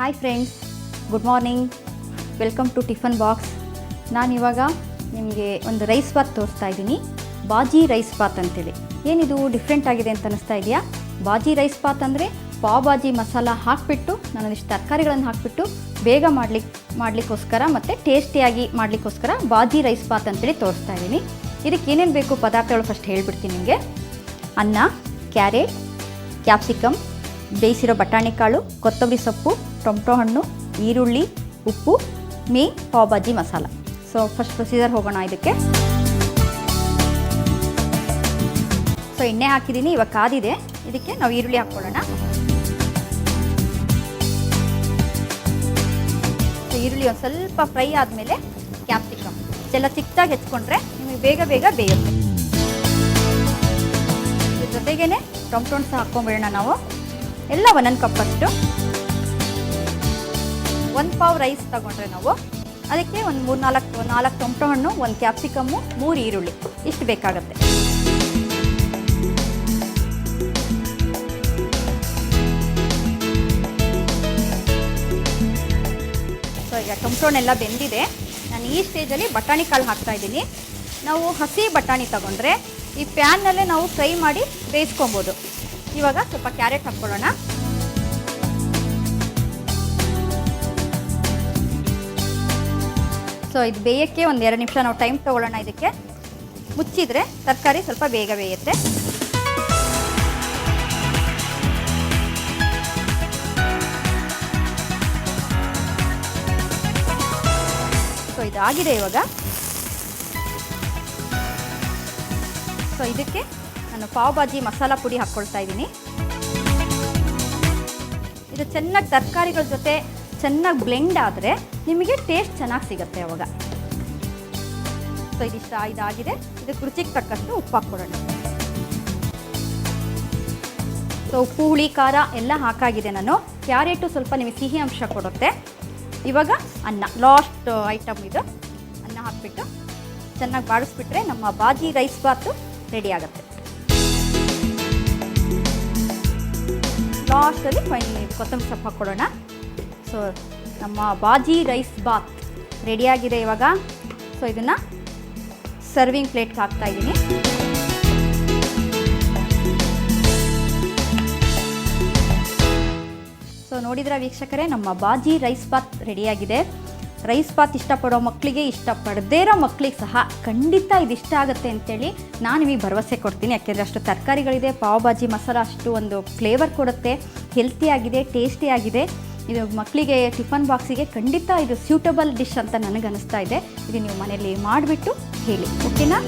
Hi friends, good morning. Welcome to tiffin box. ನಾನಿವಾಗ ನಿಮಗೆ ಒಂದು ರೈಸ್ ಬಾತ್ ತೋರಿಸ್ತಾ ಇದ್ದೀನಿ. ಬಾಜಿ ರೈಸ್ ಬಾತ್ ಅಂತೇಳಿ. ಏನಿದು ಡಿಫ್ರೆಂಟ್ ಆಗಿದೆ ಅಂತ ಅನ್ನಿಸ್ತಾ ಇದೆಯಾ? ಬಾಜಿ ರೈಸ್ ಬಾತ್ ಅಂದರೆ ಪಾವ್ ಭಾಜಿ ಮಸಾಲ ಹಾಕಿಬಿಟ್ಟು ನಾನೊಂದಿಷ್ಟು ತರಕಾರಿಗಳನ್ನು ಹಾಕಿಬಿಟ್ಟು ಬೇಗ ಮಾಡಲಿಕ್ಕೋಸ್ಕರ ಮತ್ತು ಟೇಸ್ಟಿಯಾಗಿ ಮಾಡಲಿಕ್ಕೋಸ್ಕರ ಬಾಜಿ ರೈಸ್ ಬಾತ್ ಅಂತೇಳಿ ತೋರಿಸ್ತಾ ಇದ್ದೀನಿ. ಇದಕ್ಕೆ ಏನೇನು ಬೇಕು ಪದಾರ್ಥಗಳು ಫಸ್ಟ್ ಹೇಳ್ಬಿಡ್ತೀನಿ ನಿಮಗೆ. ಅನ್ನ, ಕ್ಯಾರೆಟ್, ಕ್ಯಾಪ್ಸಿಕಮ್, ಬೇಯಿಸಿರೋ ಬಟಾಣಿ ಕಾಳು, ಕೊತ್ತಂಬರಿ ಸೊಪ್ಪು, ಟೊಮಟೊ ಹಣ್ಣು, ಈರುಳ್ಳಿ, ಉಪ್ಪು, main pav bhaji masala. So first procedure ಹೋಗೋಣ ಇದಕ್ಕೆ. ಸೊ ಎಣ್ಣೆ ಹಾಕಿದ್ದೀನಿ, ಇವಾಗ ಕಾದಿದೆ. ಇದಕ್ಕೆ ನಾವು ಈರುಳ್ಳಿ ಹಾಕ್ಕೊಳ್ಳೋಣ. ಸೊ ಈರುಳ್ಳಿ ಒಂದು ಸ್ವಲ್ಪ ಫ್ರೈ ಆದಮೇಲೆ ಕ್ಯಾಪ್ಸಿಕಮ್ ಎಲ್ಲ ಚಿಕ್ಕದಾಗಿ ಹೆಚ್ಕೊಂಡ್ರೆ ನಿಮಗೆ ಬೇಗ ಬೇಯುತ್ತೆ. ಇದ್ರ ಜೊತೆಗೇ ಟೊಮಟೊ ಹಣ್ಣು ಸಹ ಹಾಕ್ಕೊಂಬಿಡೋಣ ನಾವು. ಎಲ್ಲ ಒಂದೊಂದು ಕಪ್ಪಷ್ಟು. 1 ಪಾವ್ ರೈಸ್ ತಗೊಂಡ್ರೆ ನಾವು ಅದಕ್ಕೆ ಒಂದು 3-4 ಟೊಮಟೊ ಹಣ್ಣು, 1 ಕ್ಯಾಪ್ಸಿಕಮ್ಮು, 3 ಈರುಳ್ಳಿ ಇಷ್ಟು ಬೇಕಾಗುತ್ತೆ. ಸೊ ಈಗ ಟೊಮಟೊ ಹಣ್ಣೆಲ್ಲ ಬೆಂದಿದೆ. ನಾನು ಈ ಸ್ಟೇಜಲ್ಲಿ ಬಟಾಣಿ ಕಾಳು ಹಾಕ್ತಾಯಿದ್ದೀನಿ. ನಾವು ಹಸಿ ಬಟಾಣಿ ತಗೊಂಡ್ರೆ ಈ ಪ್ಯಾನ್ನಲ್ಲೇ ನಾವು ಫ್ರೈ ಮಾಡಿ ಬೇಯಿಸ್ಕೊಬೋದು. ಇವಾಗ ಸ್ವಲ್ಪ ಕ್ಯಾರೆಟ್ ಹಾಕ್ಕೊಳ್ಳೋಣ. ಸೊ ಇದು ಬೇಯೋಕ್ಕೆ ಒಂದು 2 ನಿಮಿಷ ನಾವು ಟೈಮ್ ತೊಗೊಳ್ಳೋಣ. ಇದಕ್ಕೆ ಮುಚ್ಚಿದರೆ ತರಕಾರಿ ಸ್ವಲ್ಪ ಬೇಗ ಬೇಯುತ್ತೆ. ಸೊ ಇದಾಗಿದೆ ಇವಾಗ. ಸೊ ಇದಕ್ಕೆ ನಾನು ಪಾವ್ ಭಾಜಿ ಮಸಾಲ ಪುಡಿ ಹಾಕ್ಕೊಳ್ತಾ ಇದ್ದೀನಿ. ಇದು ಚೆನ್ನಾಗಿ ತರಕಾರಿಗಳ ಜೊತೆ ಚೆನ್ನಾಗಿ ಬ್ಲೆಂಡ್ ಆದರೆ ನಿಮಗೆ ಟೇಸ್ಟ್ ಚೆನ್ನಾಗಿ ಸಿಗುತ್ತೆ ಅವಾಗ. ಸೊ ಇದಾಗಿದೆ. ಇದಕ್ಕೆ ರುಚಿಗೆ ತಕ್ಕಷ್ಟು ಉಪ್ಪು ಹಾಕ್ಕೊಡೋಣ. ಸೊ ಉಪ್ಪು, ಹುಳಿ, ಖಾರ ಎಲ್ಲ ಹಾಕಾಗಿದೆ ನಾನು. ಕ್ಯಾರೆಟು ಸ್ವಲ್ಪ ನಿಮಗೆ ಸಿಹಿ ಅಂಶ ಕೊಡುತ್ತೆ. ಇವಾಗ ಅನ್ನ, ಲಾಸ್ಟ್ ಐಟಮ್ ಇದು. ಅನ್ನ ಹಾಕಿಬಿಟ್ಟು ಚೆನ್ನಾಗಿ ಬಾಡಿಸ್ಬಿಟ್ರೆ ನಮ್ಮ ಬಾಜಿ ರೈಸ್ ಬಾತು ರೆಡಿ ಆಗುತ್ತೆ. ಲಾಸ್ಟಲ್ಲಿ ಫೈನಲಿ ಕೊತ್ತಂಬರಿ ಸೊಪ್ಪು ಹಾಕ್ಕೊಡೋಣ. ಸೊ ನಮ್ಮ ಬಾಜಿ ರೈಸ್ ಬಾತ್ ರೆಡಿಯಾಗಿದೆ ಇವಾಗ. ಸೊ ಇದನ್ನು ಸರ್ವಿಂಗ್ ಪ್ಲೇಟ್ಗೆ ಹಾಕ್ತಾಯಿದ್ದೀನಿ. ಸೊ ನೋಡಿದ್ರೆ ವೀಕ್ಷಕರೇ, ನಮ್ಮ ಬಾಜಿ ರೈಸ್ ಬಾತ್ ರೆಡಿಯಾಗಿದೆ. ರೈಸ್ ಬಾತ್ ಇಷ್ಟಪಡೋ ಮಕ್ಕಳಿಗೆ, ಇಷ್ಟಪಡದೇ ಇರೋ ಮಕ್ಕಳಿಗೆ ಸಹ ಖಂಡಿತ ಇದು ಇಷ್ಟ ಆಗುತ್ತೆ ಅಂತೇಳಿ ನಾನು ನಿಮಗೆ ಭರವಸೆ ಕೊಡ್ತೀನಿ. ಯಾಕೆಂದರೆ ಅಷ್ಟು ತರಕಾರಿಗಳಿದೆ, ಪಾವ್ ಭಾಜಿ ಮಸಾಲ ಅಷ್ಟು ಒಂದು ಫ್ಲೇವರ್ ಕೊಡುತ್ತೆ, ಹೆಲ್ತಿಯಾಗಿದೆ, ಟೇಸ್ಟಿಯಾಗಿದೆ. ಇದು ಮಕ್ಕಳಿಗೆ ಟಿಫನ್ ಬಾಕ್ಸಿಗೆ ಖಂಡಿತ ಇದು ಸ್ಯೂಟಬಲ್ ಡಿಶ್ ಅಂತ ನನಗೆ ಅನಿಸ್ತಾ ಇದೆ. ಇದು ನೀವು ಮನೆಯಲ್ಲಿ ಮಾಡಿಬಿಟ್ಟು ಹೇಳಿ, ಓಕೆನಾ?